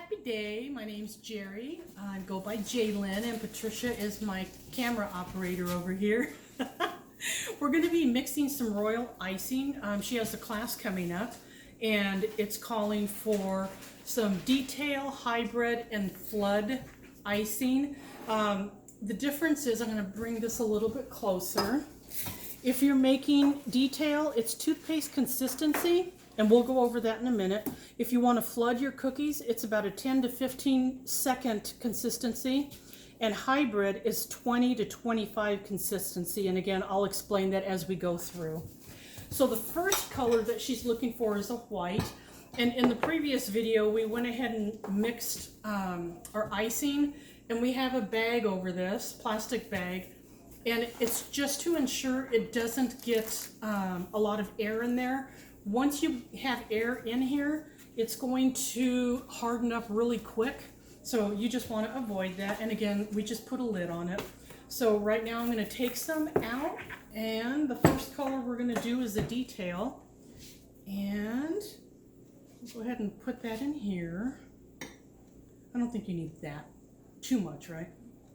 Happy day. My name's Jerry. I go by Jaylyn, and Patricia is my camera operator over here. We're going to be mixing some royal icing. She has a class coming up, and it's calling for some detail, hybrid, and flood icing. The difference is, I'm going to bring this a little bit closer. If you're making detail, it's toothpaste consistency, and we'll go over that in a minute. If you want to flood your cookies, it's about a 10 to 15 second consistency, and hybrid is 20 to 25 consistency. And again, I'll explain that as we go through. So the first color that she's looking for is a white. And in the previous video, we went ahead and mixed our icing, and we have a bag over this, plastic bag. And it's just to ensure it doesn't get a lot of air in there. Once you have air in here, it's going to harden up really quick. So you just want to avoid that. And again, we just put a lid on it. So right now I'm going to take some out, and the first color we're going to do is a detail. And go ahead and put that in here. I don't think you need that too much, right?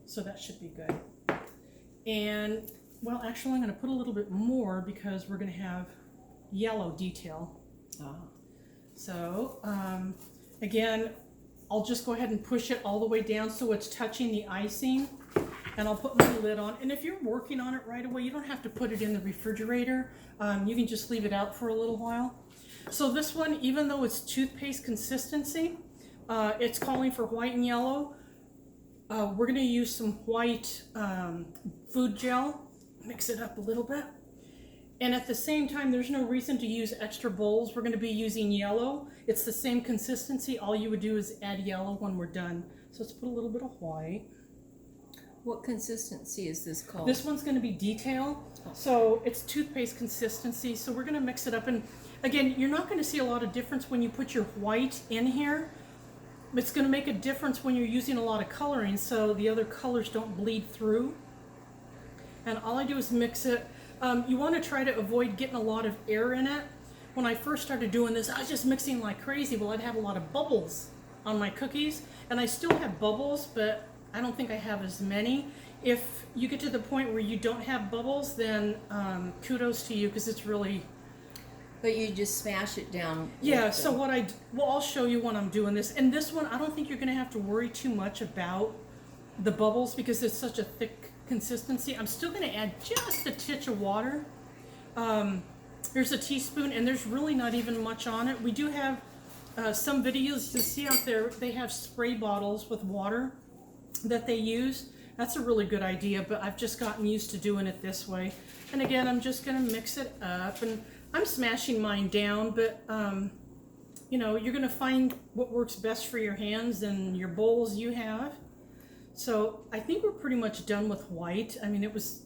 So that should be good. And well, actually I'm going to put a little bit more because we're going to have yellow detail. So again, I'll just go ahead and push it all the way down so it's touching the icing, and I'll put my lid on. And if you're working on it right away, you don't have to put it in the refrigerator. You can just leave it out for a little while. So this one, even though it's toothpaste consistency, it's calling for white and yellow. We're going to use some white food gel, mix it up a little bit. And at the same time, there's no reason to use extra bowls. We're going to be using yellow. It's the same consistency. All you would do is add yellow when we're done. So let's put a little bit of white. What consistency is this called? This one's going to be detail. So it's toothpaste consistency. So we're going to mix it up. And again, you're not going to see a lot of difference when you put your white in here. It's going to make a difference when you're using a lot of coloring, so the other colors don't bleed through. And all I do is mix it. You want to try to avoid getting a lot of air in it. When I first started doing this, I was just mixing like crazy. Well, I'd have a lot of bubbles on my cookies, and I still have bubbles, but I don't think I have as many. If you get to the point where you don't have bubbles, then kudos to you, because it's really... But you just smash it down. Yeah, so I'll show you when I'm doing this. And this one, I don't think you're going to have to worry too much about the bubbles because it's such a thick consistency. I'm still going to add just a titch of water. There's a teaspoon, and there's really not even much on it. We do have some videos you see out there. They have spray bottles with water that they use. That's a really good idea, but I've just gotten used to doing it this way. And again, I'm just going to mix it up, and I'm smashing mine down, but you know, you're going to find what works best for your hands and your bowls you have. So I think we're pretty much done with white. I mean, it was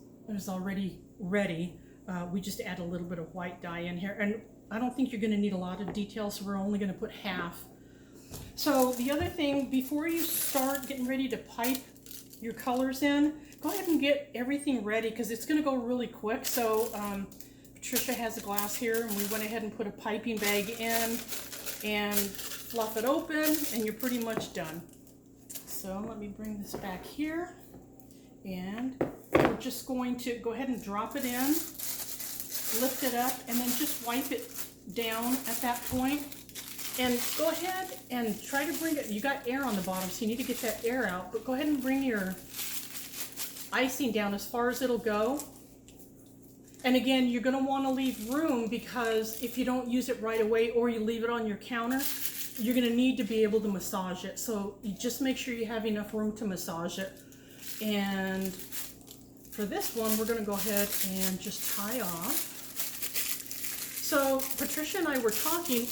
already ready. We just add a little bit of white dye in here, and I don't think you're going to need a lot of detail, so we're only going to put half. So the other thing, before you start getting ready to pipe your colors in, go ahead and get everything ready because it's going to go really quick. So Patricia has a glass here, and we went ahead and put a piping bag in and fluff it open, and you're pretty much done. So let me bring this back here, and we're just going to go ahead and drop it in, lift it up, and then just wipe it down at that point. And go ahead and try to bring it, you got air on the bottom, so you need to get that air out, but go ahead and bring your icing down as far as it'll go. And again, you're going to want to leave room, because if you don't use it right away or you leave it on your counter, you're going to need to be able to massage it. So you just make sure you have enough room to massage it. And for this one, we're going to go ahead and just tie off. So Patricia and I were talking,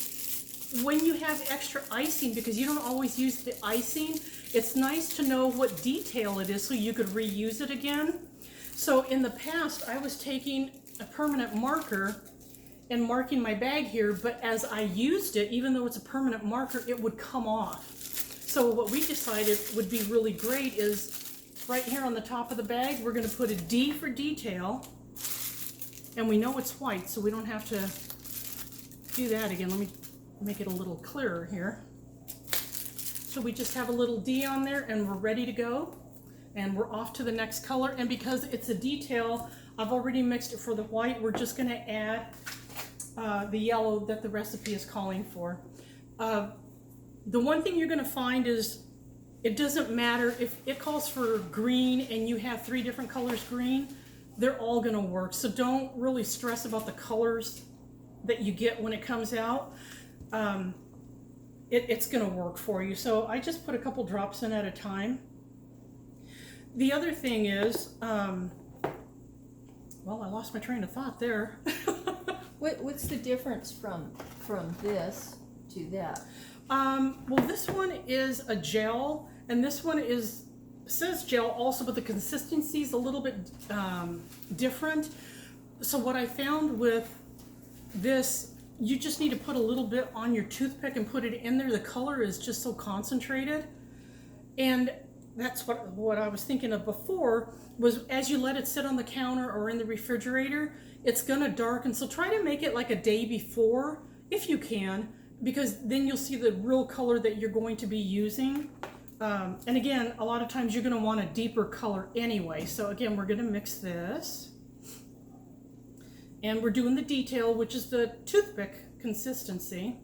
when you have extra icing, because you don't always use the icing, it's nice to know what detail it is so you could reuse it again. So in the past, I was taking a permanent marker and marking my bag here, but as I used it, even though it's a permanent marker, it would come off. So what we decided would be really great is right here on the top of the bag, we're going to put a D for detail, and we know it's white, so we don't have to do that again. Let me make it a little clearer here. So we just have a little D on there and we're ready to go. And we're off to the next color. And because it's a detail, I've already mixed it for the white. We're just gonna add the yellow that the recipe is calling for. The one thing you're gonna find is it doesn't matter if it calls for green and you have 3 different colors green, they're all gonna work. So don't really stress about the colors that you get when it comes out. It's gonna work for you. So I just put a couple drops in at a time. The other thing is, well, I lost my train of thought there. What's the difference from this to that? Well, this one is a gel, and this one says gel also, but the consistency is a little bit different. So what I found with this, you just need to put a little bit on your toothpick and put it in there. The color is just so concentrated. And that's what I was thinking of before, was as you let it sit on the counter or in the refrigerator, it's gonna darken. So try to make it like a day before, if you can, because then you'll see the real color that you're going to be using. And again, a lot of times you're gonna want a deeper color anyway. So again, we're gonna mix this. And we're doing the detail, which is the toothpick consistency.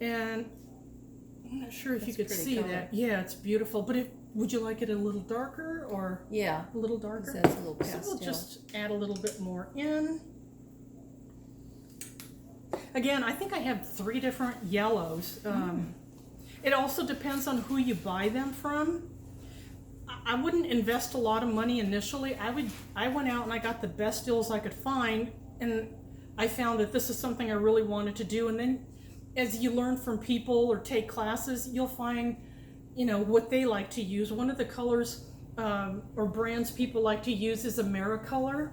And I'm not sure if you could see that. Yeah, it's beautiful. But would you like it a little darker or Yeah, a little darker? that's a little pastel. So we'll just add a little bit more in. Again, I think I have 3 different yellows. It also depends on who you buy them from. I wouldn't invest a lot of money initially. I went out and I got the best deals I could find, and I found that this is something I really wanted to do. And then as you learn from people or take classes, you'll find, what they like to use. One of the colors or brands people like to use is AmeriColor.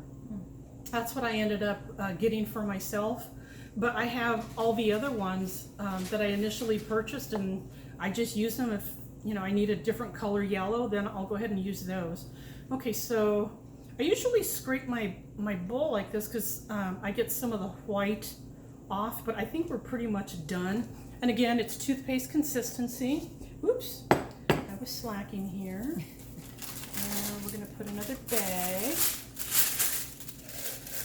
That's what I ended up getting for myself. But I have all the other ones that I initially purchased, and I just use them if I need a different color yellow, then I'll go ahead and use those. Okay, so I usually scrape my bowl like this because I get some of the white off, but I think we're pretty much done. And again, it's toothpaste consistency. Oops, I was slacking here. We're gonna put another bag.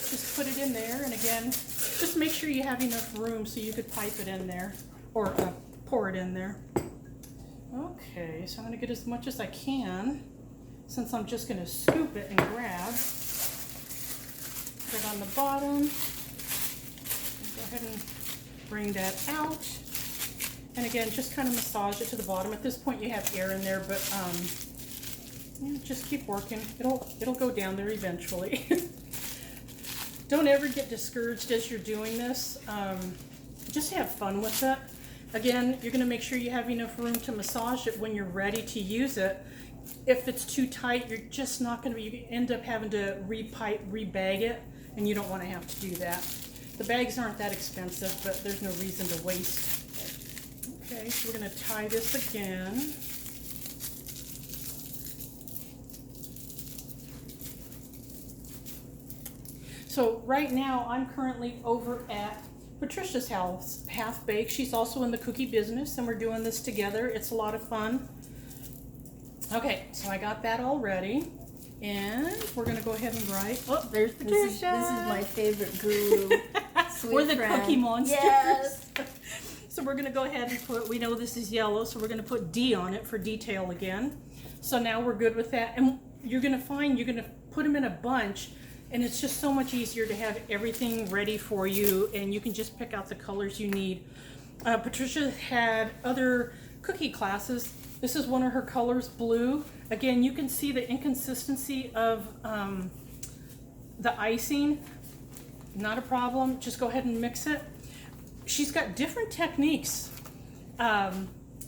Just put it in there, and again, just make sure you have enough room so you could pipe it in there, or pour it in there. Okay, so I'm gonna get as much as I can, since I'm just gonna scoop it and grab. Put it on the bottom. Go ahead and bring that out. And again, just kind of massage it to the bottom. At this point you have air in there, but just keep working. It'll go down there eventually. Don't ever get discouraged as you're doing this. Just have fun with it. Again, you're going to make sure you have enough room to massage it when you're ready to use it. If it's too tight, you're just not going to you end up having to rebag it, and you don't want to have to do that. The bags aren't that expensive, but there's no reason to waste. Okay, so we're going to tie this again. So right now, I'm currently over at Patricia's house, Half Baked. She's also in the cookie business, and we're doing this together. It's a lot of fun. Okay, so I got that all ready, and we're gonna go ahead and write. Oh, there's Patricia. This is my favorite guru. We're the friend. Cookie Monsters. Yes. So we're gonna go ahead and put. We know this is yellow, so we're gonna put D on it for detail again. So now we're good with that, and you're gonna find you're gonna put them in a bunch. And it's just so much easier to have everything ready for you, and you can just pick out the colors you need. Patricia had other cookie classes. This is one of her colors, blue. Again, you can see the inconsistency of the icing. Not a problem. Just go ahead and mix it. She's got different techniques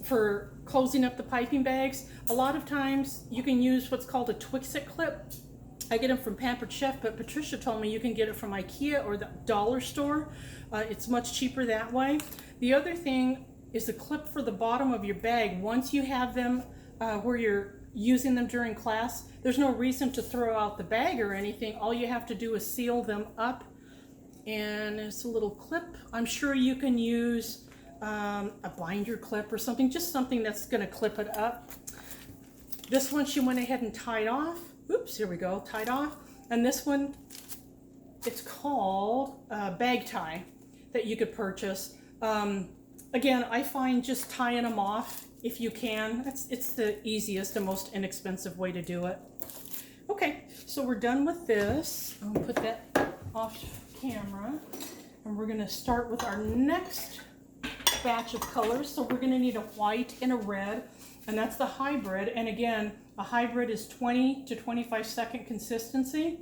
for closing up the piping bags. A lot of times you can use what's called a Twix-It clip. I get them from Pampered Chef, but Patricia told me you can get it from IKEA or the dollar store. It's much cheaper that way. The other thing is a clip for the bottom of your bag. Once you have them where you're using them during class, there's no reason to throw out the bag or anything. All you have to do is seal them up. And it's a little clip. I'm sure you can use a binder clip or something, just something that's gonna clip it up. This one she went ahead and tied off. Oops, here we go, tied off. And this one, it's called bag tie that you could purchase. Again, I find just tying them off if you can. It's the easiest and most inexpensive way to do it. Okay, so we're done with this. I'll put that off camera. And we're gonna start with our next batch of colors. So we're gonna need a white and a red, and that's the hybrid. And again, a hybrid is 20 to 25 second consistency.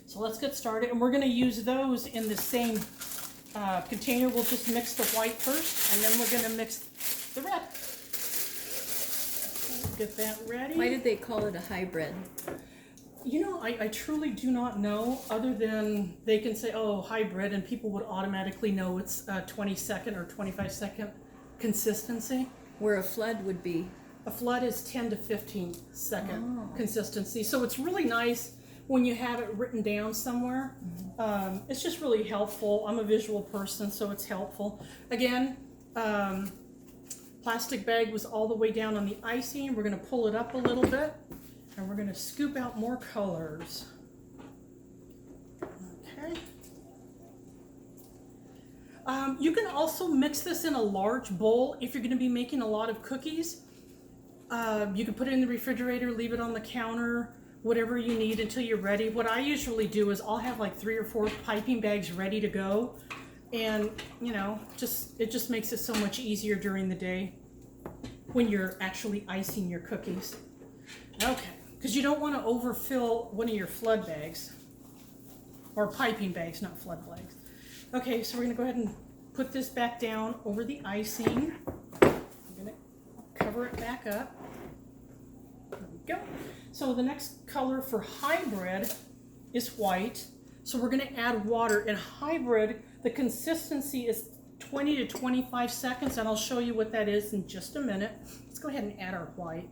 So let's get started. And we're gonna use those in the same container. We'll just mix the white first, and then we're gonna mix the red. Get that ready. Why did they call it a hybrid? You know, I truly do not know, other than they can say, oh, hybrid, and people would automatically know it's a 20-second or 25-second consistency. Where a flood would be. A flood is 10 to 15-second consistency. So it's really nice when you have it written down somewhere. It's just really helpful. I'm a visual person, so it's helpful. Again, plastic bag was all the way down on the icing. We're going to pull it up a little bit, and we're going to scoop out more colors. Okay. You can also mix this in a large bowl if you're going to be making a lot of cookies. You can put it in the refrigerator, leave it on the counter, whatever you need until you're ready. What I usually do is I'll have like 3 or 4 piping bags ready to go. And, you know, it just makes it so much easier during the day when you're actually icing your cookies. Okay, because you don't want to overfill one of your flood bags. Or piping bags, not flood bags. Okay, so we're going to go ahead and put this back down over the icing. I'm going to cover it back up. There we go. So the next color for hybrid is white. So we're going to add water. In hybrid, the consistency is 20 to 25 seconds, and I'll show you what that is in just a minute. Let's go ahead and add our white.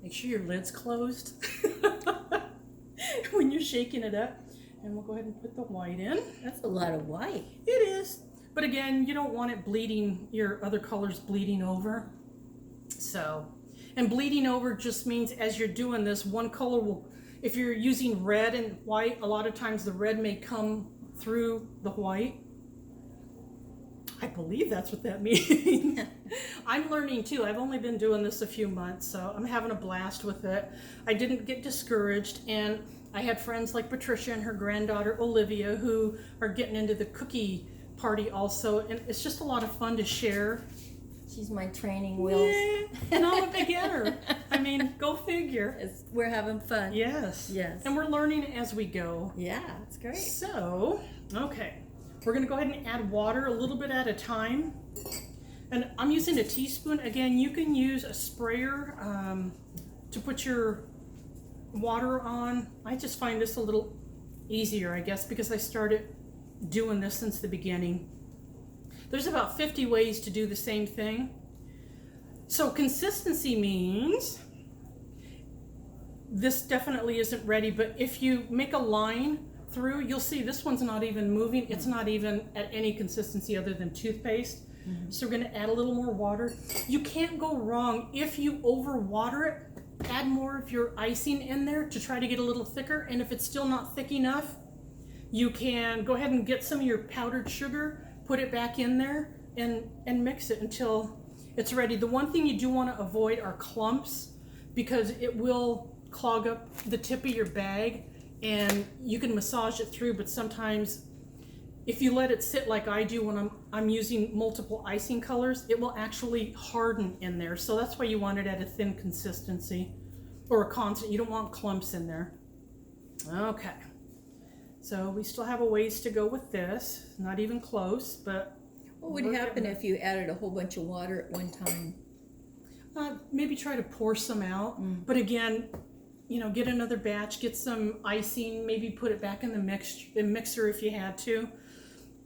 Make sure your lid's closed when you're shaking it up. And we'll go ahead and put the white in. That's a lot of white. It is. But again, you don't want it bleeding, your other colors bleeding over. So, and bleeding over just means as you're doing this, one color will, if you're using red and white, a lot of times the red may come through the white. I believe that's what that means. I'm learning too. I've only been doing this a few months, so I'm having a blast with it. I didn't get discouraged, and I had friends like Patricia and her granddaughter Olivia who are getting into the cookie party also, and it's just a lot of fun to share. She's my training wheels. Yeah, and I'm a beginner. I mean, go figure. We're having fun. Yes. Yes. And we're learning as we go. Yeah, it's great. So, okay. We're going to go ahead and add water a little bit at a time. And I'm using a teaspoon. Again, you can use a sprayer to put your water on. I just find this a little easier, I guess, because I started doing this since the beginning. There's about 50 ways to do the same thing. So consistency means this definitely isn't ready, but if you make a line through, you'll see this one's not even moving. It's not even at any consistency other than toothpaste. So we're going to add a little more water. You can't go wrong if you over water it. Add more of your icing in there to try to get a little thicker, and if it's still not thick enough, you can go ahead and get some of your powdered sugar, put it back in there, and mix it until it's ready. The one thing you do want to avoid are clumps, because it will clog up the tip of your bag, and you can massage it through, but sometimes if you let it sit like I do when I'm using multiple icing colors, it will actually harden in there. So that's why you want it at a thin consistency or a constant. You don't want clumps in there. Okay. So we still have a ways to go with this. Not even close, but What would happen if you added a whole bunch of water at one time? maybe try to pour some out. But again, you know, get another batch, get some icing, maybe put it back in the mixer if you had to.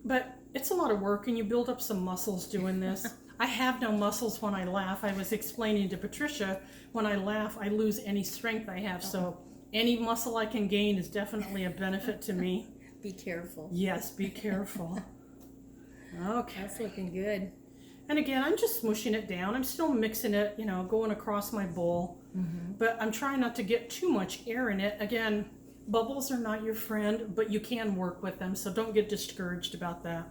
But it's a lot of work, and you build up some muscles doing this. I have no muscles when I laugh. I was explaining to Patricia, when I laugh, I lose any strength I have. So any muscle I can gain is definitely a benefit to me. Be careful. Yes, be careful. Okay. That's looking good. And again, I'm just smushing it down. I'm still mixing it, you know, going across my bowl. But I'm trying not to get too much air in it. Again, bubbles are not your friend, but you can work with them, so don't get discouraged about that.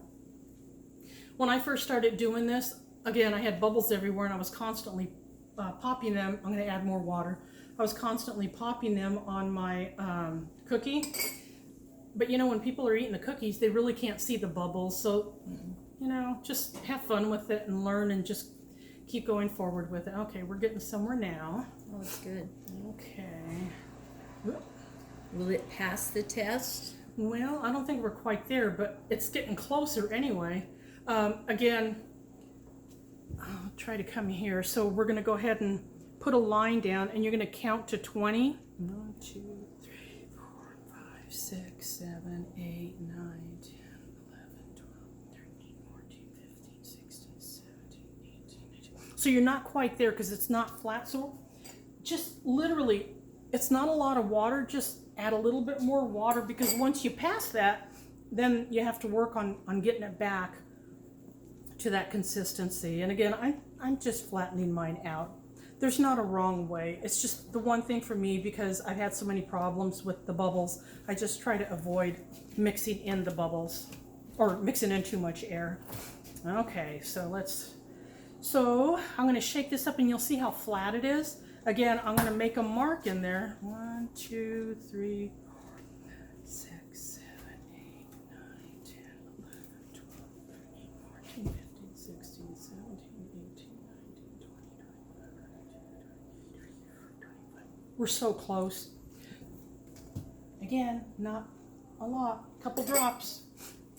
When I first started doing this, again, I had bubbles everywhere and I was constantly popping them. I'm going to add more water. I was constantly popping them on my cookie. But you know, when people are eating the cookies, they really can't see the bubbles. So, you know, just have fun with it and learn and just keep going forward with it. Okay, we're getting somewhere now. Oh, it's good. Okay. Will it pass the test? Well, I don't think we're quite there, but it's getting closer anyway. Again, I'll try to come here. So we're going to go ahead and put a line down, and you're going to count to 20. 1, 2, 3, 4, 5, 6, 7, 8, 9, 10, 11, 12, 13, 14, 15, 16, 17, 18, 19. So you're not quite there because it's not flat. So just literally, it's not a lot of water. Just add a little bit more water, because once you pass that, then you have to work on getting it back to that consistency. And again, I'm just flattening mine out. There's not a wrong way. It's just the one thing for me, because I've had so many problems with the bubbles, I just try to avoid mixing in the bubbles or mixing in too much air. Okay, so I'm going to shake this up and you'll see how flat it is. Again, I'm going to make a mark in there. 1, 2, 3, 4, 6, 7, 8, 9, 10, 11, 12, 13, 14, 15, 16, 17, 18, 19, 20, 21, 22, 23, 25. We're so close. Again, not a lot. A couple drops.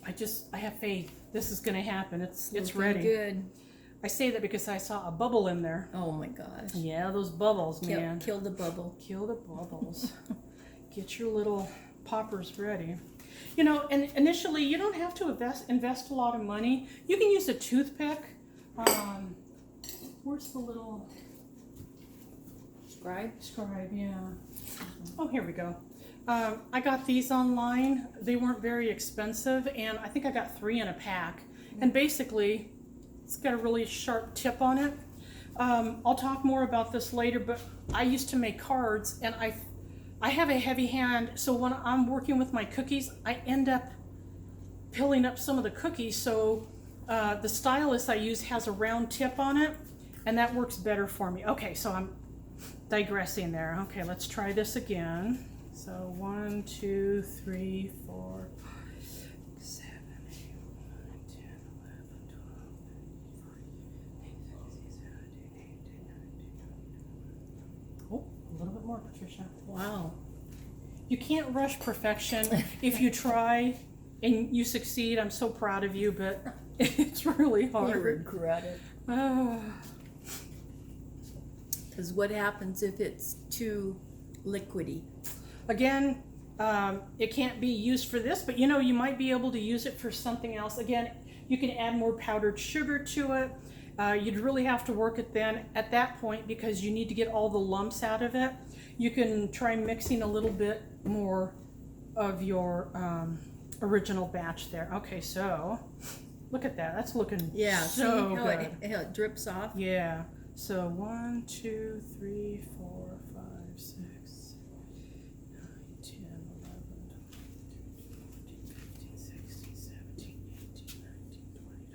I have faith. This is going to happen. It's Looking ready. good. I say that because I saw a bubble in there. Oh my gosh. Yeah, those bubbles, man. Kill the bubble. Kill the bubbles. Get your little poppers ready. You know, and initially you don't have to invest a lot of money. You can use a toothpick. Where's the little Scribe? scribe? Yeah. Oh, here we go. I got these online. They weren't very expensive, and I think I got 3 in a pack. And basically, it's got a really sharp tip on it. I'll talk more about this later, but I used to make cards, and I have a heavy hand, so when I'm working with my cookies, I end up pilling up some of the cookies. So the stylus I use has a round tip on it, and that works better for me. Okay, so I'm digressing there. Okay, let's try this again. So 1, 2, 3, 4, 5, 6, 7, 8, 9, 10, 11, 12, 13, 14, 15, 16, 17, 18, 19, 20. Oh, a little bit more, Patricia. Wow. You can't rush perfection. If you try and you succeed, I'm so proud of you, but it's really You hard. regret it. Because what happens if it's too liquidy? Again, it can't be used for this, but you know, you might be able to use it for something else. Again, you can add more powdered sugar to it. You'd really have to work it then at that point, because you need to get all the lumps out of it. You can try mixing a little bit more of your original batch there. Okay, so look at that. That's looking Yeah, so see how good. how it drips off? Yeah. So 1, 2, 3, 4, 5, 6, 9, 10, 11, 12, 13, 14, 15, 16, 17, 18, 19, 20,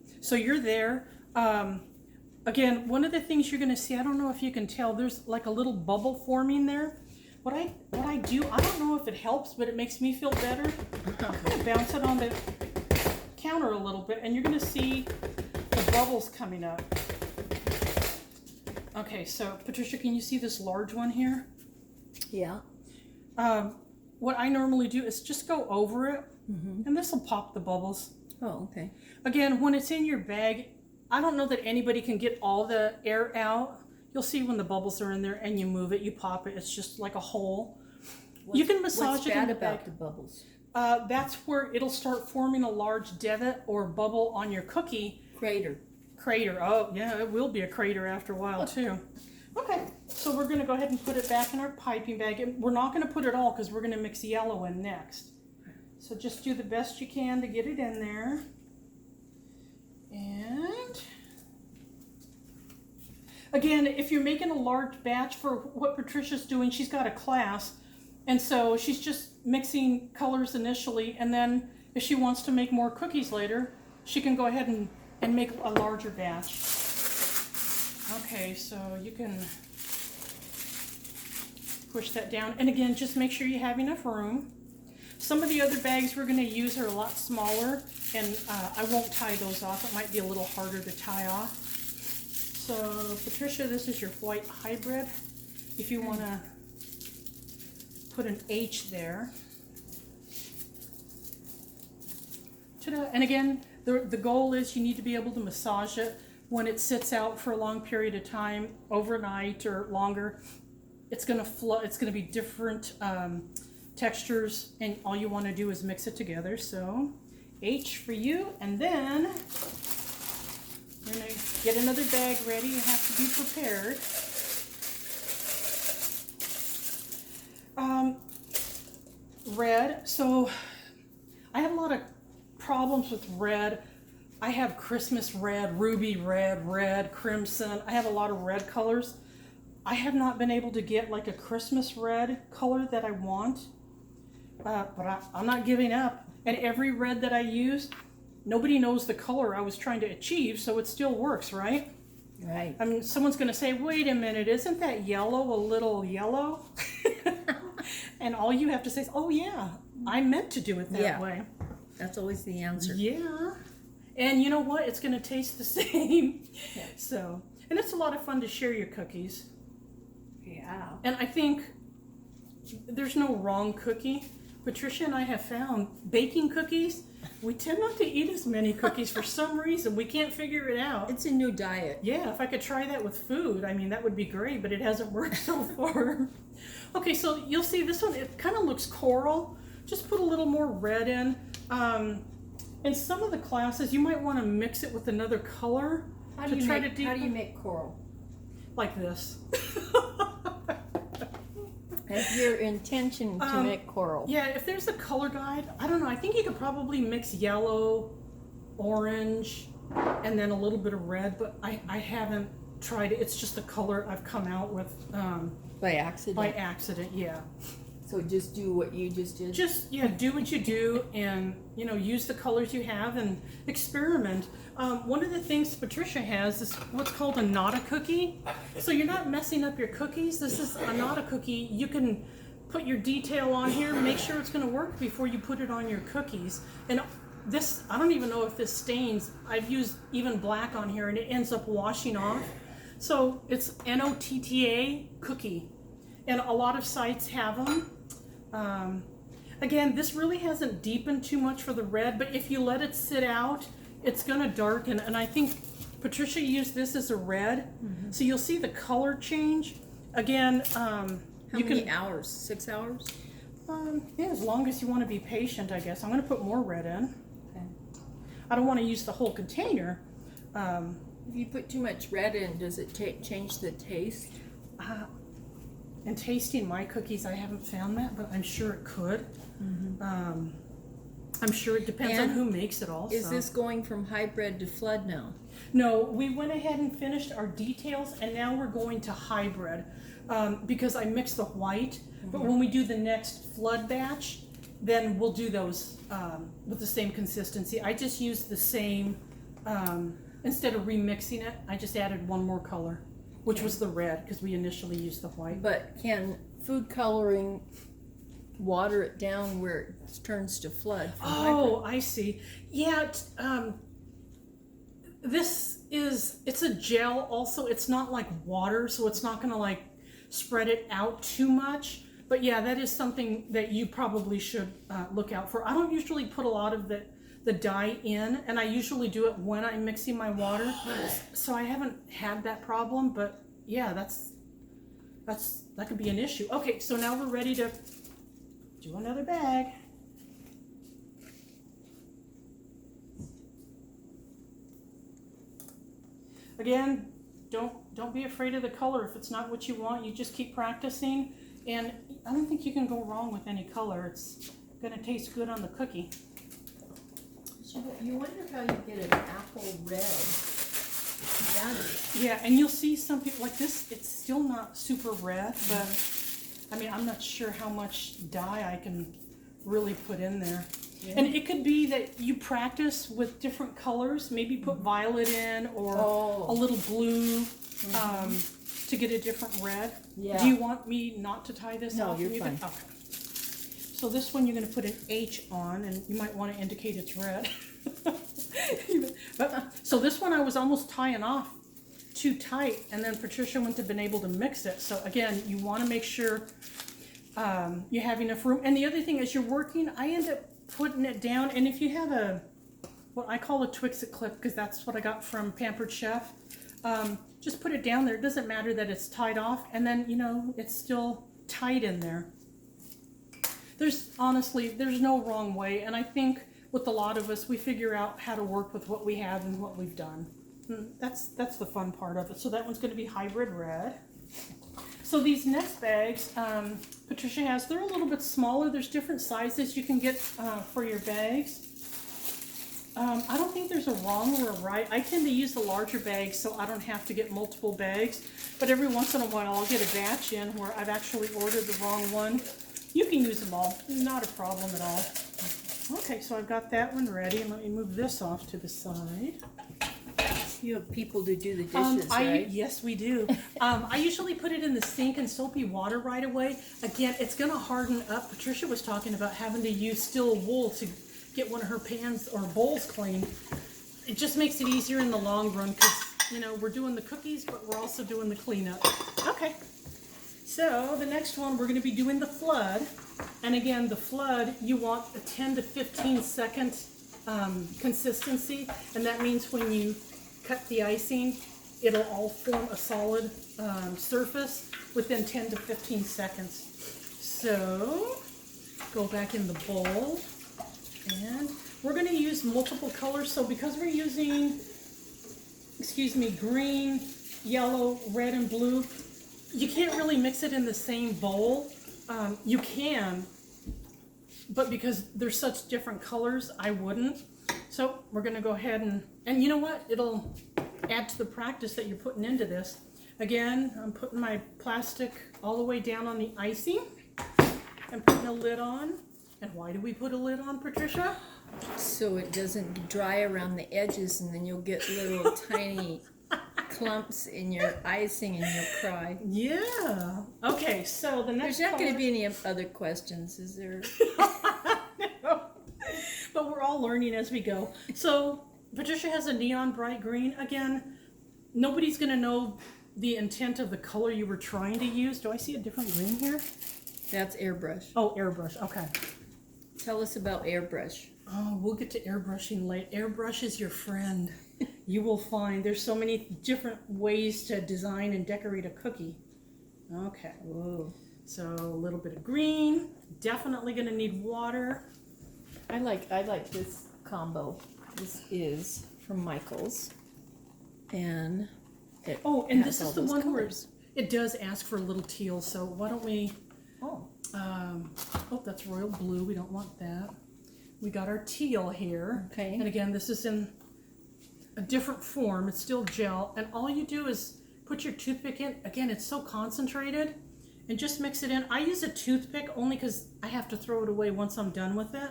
21. So you're there. Again, one of the things you're going to see, I don't know if you can tell, there's like a little bubble forming there. What I do, I don't know if it helps, but it makes me feel better. I'm going to bounce it on the counter a little bit, and you're going to see the bubbles coming up. Okay, so Patricia, can you see this large one here? Yeah. What I normally do is just go over it, and this will pop the bubbles. Oh, okay. Again, when it's in your bag, I don't know that anybody can get all the air out. You'll see when the bubbles are in there and you move it, you pop it, it's just like a hole. You can massage it in the bag. What's bad about the bubbles? That's where it'll start forming a large divot or bubble on your cookie. Crater. Oh, yeah, it will be a crater after a while, too. Okay, so we're going to go ahead and put it back in our piping bag. And we're not going to put it all because we're going to mix yellow in next. So just do the best you can to get it in there. And again, if you're making a large batch for what Patricia's doing, she's got a class. And so she's just mixing colors initially, and then if she wants to make more cookies later, she can go ahead and make a larger batch. Okay, so you can push that down. And again, just make sure you have enough room. Some of the other bags we're going to use are a lot smaller, and I won't tie those off. It might be a little harder to tie off. So Patricia, this is your white hybrid. If you want to put an H there. Ta-da. And again, the goal is you need to be able to massage it when it sits out for a long period of time, overnight or longer. It's going to flow. It's going to be different textures, and all you want to do is mix it together. So H for you, and then we're going to get another bag ready. You have to be prepared. Red. So I have a lot of problems with red. I have Christmas red, ruby red, red, crimson. I have a lot of red colors. I have not been able to get like a Christmas red color that I want, but I'm not giving up. And every red that I use, nobody knows the color I was trying to achieve, so it still works, right? Right. I mean, someone's going to say, wait a minute, isn't that yellow a little yellow? And all you have to say is, oh yeah, I meant to do it that way. That's always the answer. Yeah. And you know what? It's going to taste the same. Yeah. So, and it's a lot of fun to share your cookies. Yeah. And I think there's no wrong cookie. Patricia and I have found baking cookies, we tend not to eat as many cookies for some reason. We can't figure it out. It's a new diet. Yeah, if I could try that with food, I mean, that would be great, but it hasn't worked so far. Okay, so you'll see this one, it kind of looks coral. Just put a little more red in. In some of the classes, you might want to mix it with another color How do to you try make, to how do you deepen. make coral? Like this. That's your intention to make coral. Yeah, if there's a color guide, I don't know, I think you could probably mix yellow, orange, and then a little bit of red, but I haven't tried it. It's just the color I've come out with By accident. by accident, yeah. So just do what you just did. Just, yeah, do what you do and, you know, use the colors you have and experiment. One of the things Patricia has is what's called a nata cookie. So you're not messing up your cookies. This is a nata cookie. You can put your detail on here, make sure it's going to work before you put it on your cookies. And this, I don't even know if this stains. I've used even black on here and it ends up washing off. So it's NOTTA cookie. And a lot of sites have them. Again, this really hasn't deepened too much for the red, but if you let it sit out, it's going to darken. And I think Patricia used this as a red, so you'll see the color change. Again, How many hours? 6 hours? yeah, as long as you want to be patient, I guess. I'm going to put more red in. Okay. I don't want to use the whole container. If you put too much red in, does it change the taste? And tasting my cookies, I haven't found that, but I'm sure it could. I'm sure it depends on And who makes it also. Is this going from hybrid to flood now? No, we went ahead and finished our details, and now we're going to hybrid because I mixed the white. But when we do the next flood batch, then we'll do those with the same consistency. I just used the same, instead of remixing it, I just added one more color, which was the red, because we initially used the white. But can food coloring water it down where it turns to flood from Oh, I see. Yeah, it's a gel also. It's not like water, so it's not going to like spread it out too much. But yeah, that is something that you probably should look out for. I don't usually put a lot of the dye in, and I usually do it when I'm mixing my water. So I haven't had that problem, but yeah, that could be an issue. Okay, so now we're ready to do another bag. Again, don't be afraid of the color. If it's not what you want, you just keep practicing. And I don't think you can go wrong with any color. gonna taste good on the cookie. You wonder how you get an apple red. That is. Yeah, and you'll see some people like this, it's still not super red, but I mean, I'm not sure how much dye I can really put in there. Yeah. And it could be that you practice with different colors, maybe put violet in or a little blue to get a different red. Yeah. Do you want me not to tie this No, off? you're You can- fine. Okay. So this one you're going to put an H on, and you might want to indicate it's red. So this one I was almost tying off too tight, and then Patricia wouldn't have been able to mix it. So again, you want to make sure you have enough room. And the other thing as you're working, I end up putting it down, and if you have what I call a Twix-It clip, because that's what I got from Pampered Chef, just put it down there. It doesn't matter that it's tied off, and then it's still tight in there. There's no wrong way, and I think with a lot of us, we figure out how to work with what we have and what we've done. That's the fun part of it. So that one's going to be hybrid red. So these next bags, Patricia has, they're a little bit smaller. There's different sizes you can get for your bags. I don't think there's a wrong or a right. I tend to use the larger bags so I don't have to get multiple bags. But every once in a while I'll get a batch in where I've actually ordered the wrong one. You can use them all, not a problem at all. Okay, so I've got that one ready, and let me move this off to the side. You have people to do the dishes, right? Yes, we do. I usually put it in the sink in soapy water right away. Again, it's going to harden up. Patricia was talking about having to use steel wool to get one of her pans or bowls clean. It just makes it easier in the long run because, we're doing the cookies, but we're also doing the cleanup. Okay. So the next one, we're going to be doing the flood. And again, the flood, you want a 10 to 15 second consistency. And that means when you cut the icing, it'll all form a solid surface within 10 to 15 seconds. So go back in the bowl, and we're going to use multiple colors. So because we're using, green, yellow, red, and blue, you can't really mix it in the same bowl. You can, but because they're such different colors, I wouldn't. So we're going to go ahead and you know what? It'll add to the practice that you're putting into this. Again, I'm putting my plastic all the way down on the icing and putting a lid on. And why do we put a lid on, Patricia? So it doesn't dry around the edges, and then you'll get little tiny clumps in your icing and you'll cry. Yeah. Okay, so the next There's not going to be any other questions, is there? No. But we're all learning as we go. So Patricia has a neon bright green. Again, nobody's going to know the intent of the color you were trying to use. Do I see a different green here? That's airbrush. Oh, airbrush. Okay. Tell us about airbrush. Oh, we'll get to airbrushing later. Airbrush is your friend. You will find there's so many different ways to design and decorate a cookie. Okay. Whoa. So a little bit of green. Definitely going to need water. I like this combo. This is from Michaels, and and this has is the all those one where colors. it does ask for a little teal. So why don't we? Oh, That's royal blue. We don't want that. We got our teal here. Okay. And again, this is in a different form. It's still gel. And all you do is put your toothpick in. Again, it's so concentrated. And just mix it in. I use a toothpick only because I have to throw it away once I'm done with it.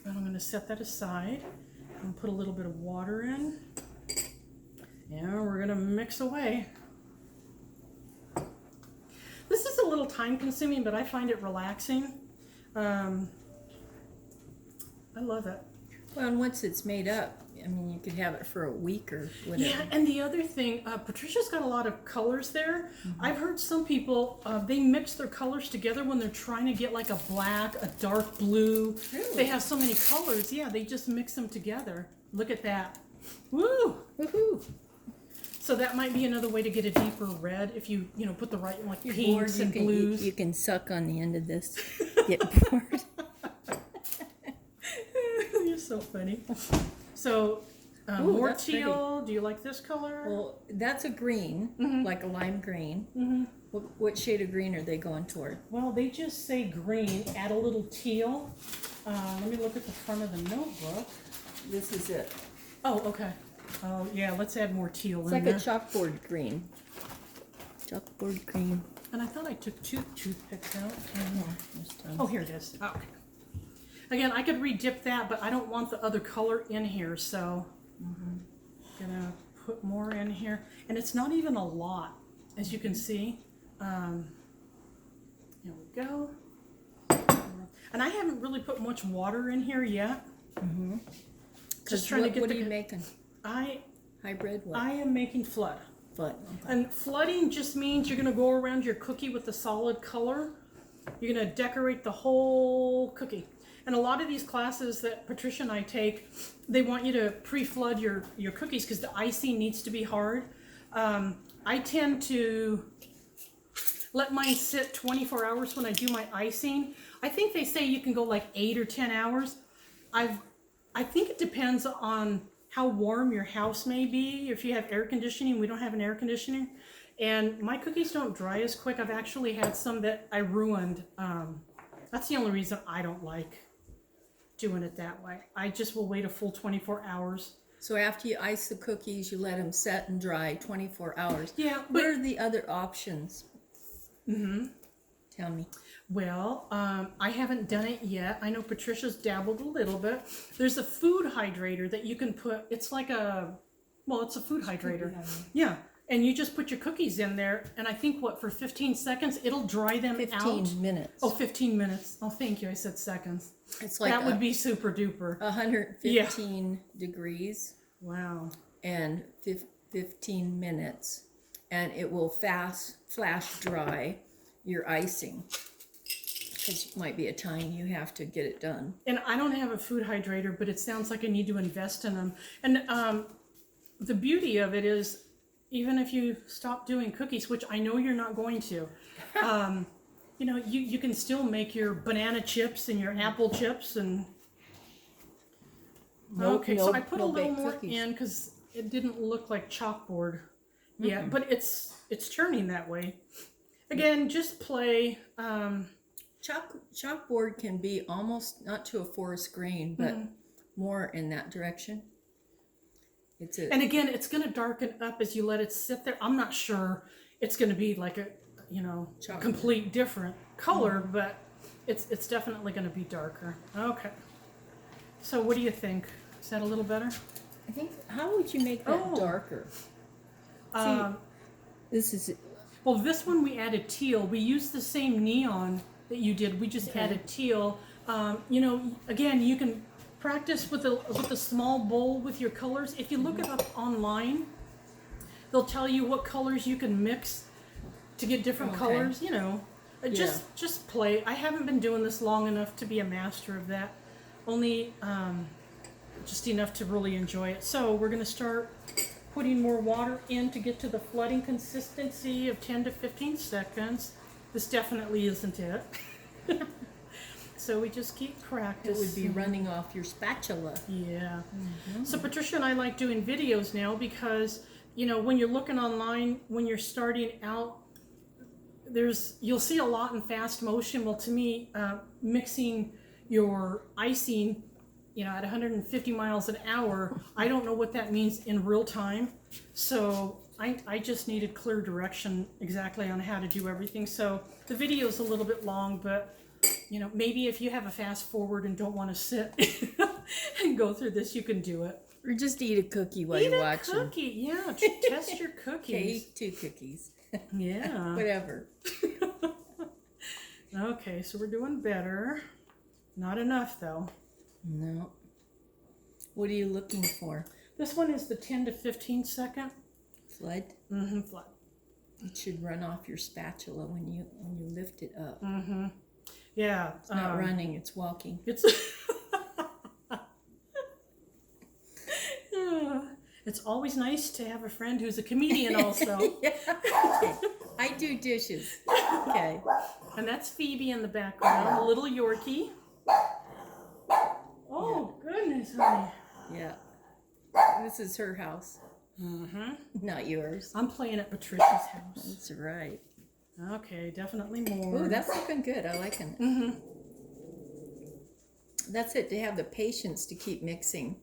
And I'm going to set that aside. And put a little bit of water in. And we're going to mix away. This is a little time consuming, but I find it relaxing. I love it. well, and once it's made up, I mean, you could have it for a week or whatever. Yeah, and the other thing, Patricia's got a lot of colors there. I've heard some people, they mix their colors together when they're trying to get like a black, a dark blue. Really? They have so many colors. Yeah, they just mix them together. Look at that. Woo! Woohoo! So that might be another way to get a deeper red if you put the right, like pinks and blues. You can suck on the end of this. Get bored. You're so funny. So Ooh, more that's pretty. teal. Do you like this color? Well, that's a green, like a lime green. Mm-hmm. What shade of green are they going toward? Well, they just say green. Add a little teal. Let me look at the front of the notebook. This is it. Oh, okay. Oh, yeah. Let's add more teal It's in like there. a chalkboard green. Chalkboard green. And I thought I took two toothpicks out. There's tons. Oh, here it is. Oh, okay. Again, I could re-dip that, but I don't want the other color in here, so gonna put more in here. And it's not even a lot, as you can see. Here we go. And I haven't really put much water in here yet. Just trying to get what the. are you making? I Hybrid? What? I am making flood. Flood. Okay. And flooding just means you're gonna go around your cookie with a solid color. You're gonna decorate the whole cookie. And a lot of these classes that Patricia and I take, they want you to pre-flood your cookies because the icing needs to be hard. I tend to let mine sit 24 hours when I do my icing. I think they say you can go like 8 or 10 hours. I think it depends on how warm your house may be. If you have air conditioning, we don't have an air conditioner. And my cookies don't dry as quick. I've actually had some that I ruined. That's the only reason I don't like doing it that way. I just will wait a full 24 hours. So after you ice the cookies, you let them set and dry 24 hours. Yeah, What are the other options? Tell me. well, I haven't done it yet. I know Patricia's dabbled a little bit. There's a food hydrator that you can put, it's like it's a food hydrator. Yeah. And you just put your cookies in there, and I think, for 15 seconds, it'll dry them 15 out. minutes. Oh, 15 minutes. Oh, thank you. I said seconds. It's like That would be super duper. 115 degrees Wow. and 15 minutes. And it will flash dry your icing. Because it might be a time you have to get it done. And I don't have a food hydrator, but it sounds like I need to invest in them. And the beauty of it is, even if you stop doing cookies, which I know you're not going to, you can still make your banana chips and your apple chips. And so I put a little more in because it didn't look like chalkboard yet, but it's turning that way. Again, just play. Chalkboard can be almost not to a forest green, but more in that direction. And again, it's going to darken up as you let it sit there. I'm not sure it's going to be like a complete different color, but it's definitely going to be darker. Okay. So what do you think? Is that a little better? I think. How would you make that darker? This is. Well, this one we added teal. We used the same neon that you did. We just added teal. Again, you can practice with a small bowl with your colors. If you look it up online, they'll tell you what colors you can mix to get different colors. Just play. I haven't been doing this long enough to be a master of that. Only just enough to really enjoy it. So we're going to start putting more water in to get to the flooding consistency of 10 to 15 seconds. This definitely isn't it. So we just keep practicing. It would be running off your spatula. Yeah. So Patricia and I like doing videos now because, when you're looking online, when you're starting out, you'll see a lot in fast motion. Well, to me, mixing your icing, at 150 miles an hour, I don't know what that means in real time. So I just needed clear direction exactly on how to do everything. So the video's a little bit long, but maybe if you have a fast forward and don't want to sit and go through this, you can do it. Or just eat a cookie while you're watching. Eat a cookie, yeah. Test your cookies. Okay, eat 2 cookies. Yeah. Whatever. Okay, so we're doing better. Not enough, though. No. What are you looking for? This one is the 10 to 15 second. Flood? Mm-hmm, flood. It should run off your spatula when you lift it up. Mm-hmm. Yeah. It's not running, it's walking. It's always nice to have a friend who's a comedian also. Yeah. Okay. I do dishes. Okay. And that's Phoebe in the background, a little Yorkie. Oh, goodness, honey. Yeah. This is her house, Mm-hmm. not yours. I'm playing at Patricia's house. That's right. Okay, definitely more. Oh, that's looking good. I like it. Mm-hmm. That's it, to have the patience to keep mixing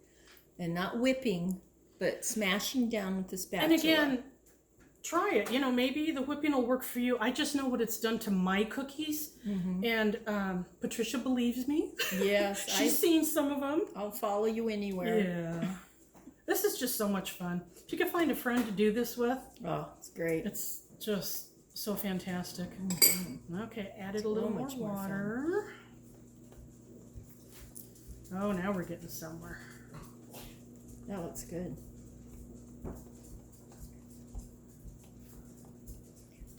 and not whipping, but smashing down with the spatula. And again, try it. You know, maybe the whipping will work for you. I just know what it's done to my cookies. And Patricia believes me. Yes, She's seen some of them. I'll follow you anywhere. Yeah. This is just so much fun. If you can find a friend to do this with, Oh, it's great. it's just so fantastic. Okay, added a little more much more fun. water. Oh, now we're getting somewhere. That looks good.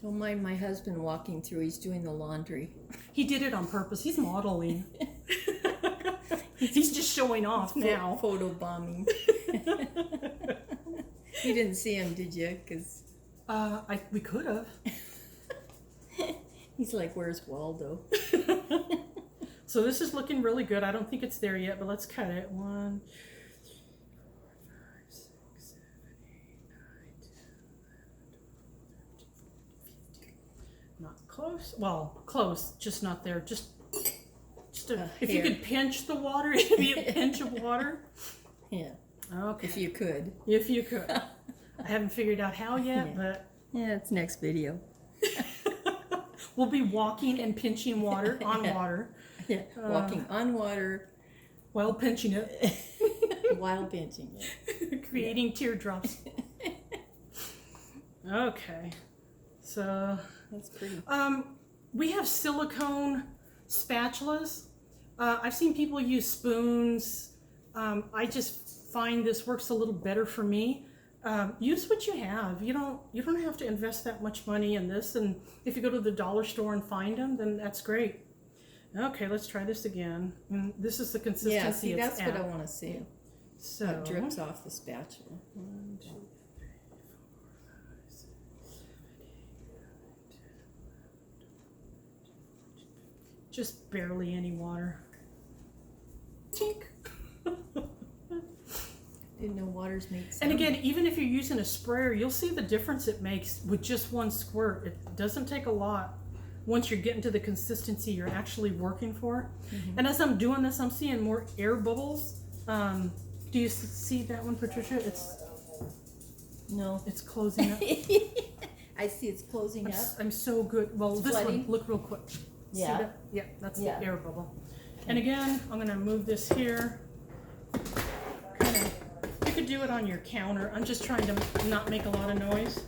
Don't mind my husband walking through. He's doing the laundry. He did it on purpose. He's modeling. He's just showing off now. Photo bombing. You didn't see him, did you? Because We could have. he's like, where's Waldo? So this is looking really good. I don't think it's there yet, but let's cut it. 1, 2, 3, 4, 5, 6, 7, 8, 9, 10, 11, 12, 13, 14, 15. Not close. Well, close, just not there. Just if you hair. could pinch the water, it'd be a pinch of water. Yeah, Okay. if you could. If you could. I haven't figured out how yet, but Yeah, it's next video. we'll be walking and pinching water on water Yeah, walking on water while pinching it, while pinching it. creating teardrops. Okay. So, That's pretty. we have silicone spatulas. I've seen people use spoons. I just find this works a little better for me. Use what you have. You don't have to invest that much money in this. And if you go to the dollar store and find them, then that's great. Okay, let's try this again. And this is the consistency. Yeah, see, it's that's what at. I want to see. So How it drips off the spatula. 1, 2, 3, 4, 5, 6, 7, 8, 9, 10, 11, 12, 13, 14, 15. Just barely any water. Tink. Didn't know waters make sound. And again, even if you're using a sprayer, you'll see the difference it makes with just one squirt. It doesn't take a lot once you're getting to the consistency you're actually working for. And as I'm doing this, I'm seeing more air bubbles. Do you see that one, Patricia? No. It's closing up. I see it's closing up. I'm so good. Well, this Flooding? one, look real quick. See Yeah. that? Yeah, that's Yeah. the air bubble. And again, I'm gonna move this here. You could do it on your counter. I'm just trying to not make a lot of noise.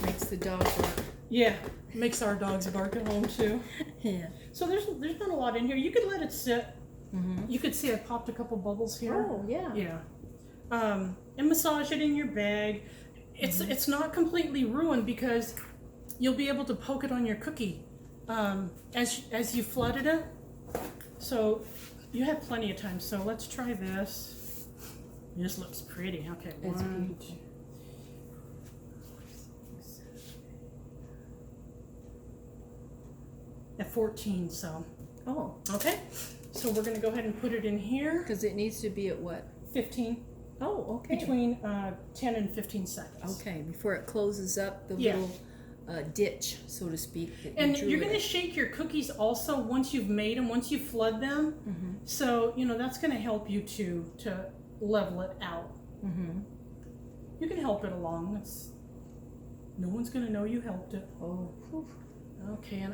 Makes the dog bark. Yeah, makes our dogs bark at home too. Yeah. So there's not a lot in here. You could let it sit. You could see I popped a couple bubbles here. Oh, yeah. Yeah. And massage it in your bag. It's not completely ruined because you'll be able to poke it on your cookie as you flooded it. So you have plenty of time. So let's try this. This looks pretty. Okay, It's 1, beautiful. 2, 6, 7, 8, 9. At 14, so Oh, okay. So we're gonna go ahead and put it in here. because it needs to be at what? 15, Oh, okay. between 10 and 15 seconds. Okay, before it closes up the Yeah. little ditch, so to speak. That And drew you're it gonna in. shake your cookies also once you've made them, once you flood them. So that's gonna help you to level it out. You can help it along. No one's gonna know you helped it. Oh, whew. Okay, and